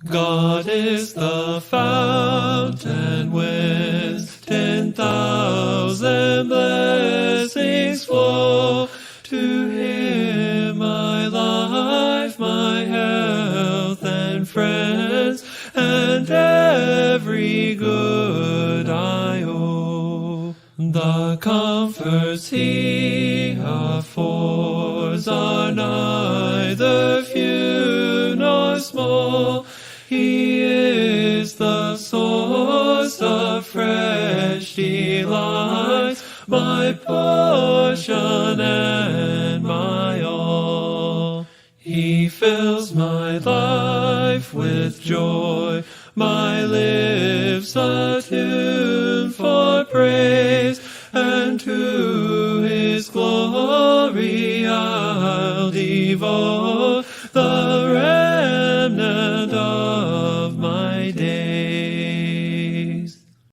God is the fountain whence 10,000 blessings flow. To Him my life, my health and friends, and every good I owe. The comforts He affords are neither few nor small. He is the source of fresh delights, my portion and my all. He fills my life with joy, my lips a tune for praise, and to His glory I'll devote the remnant of my days.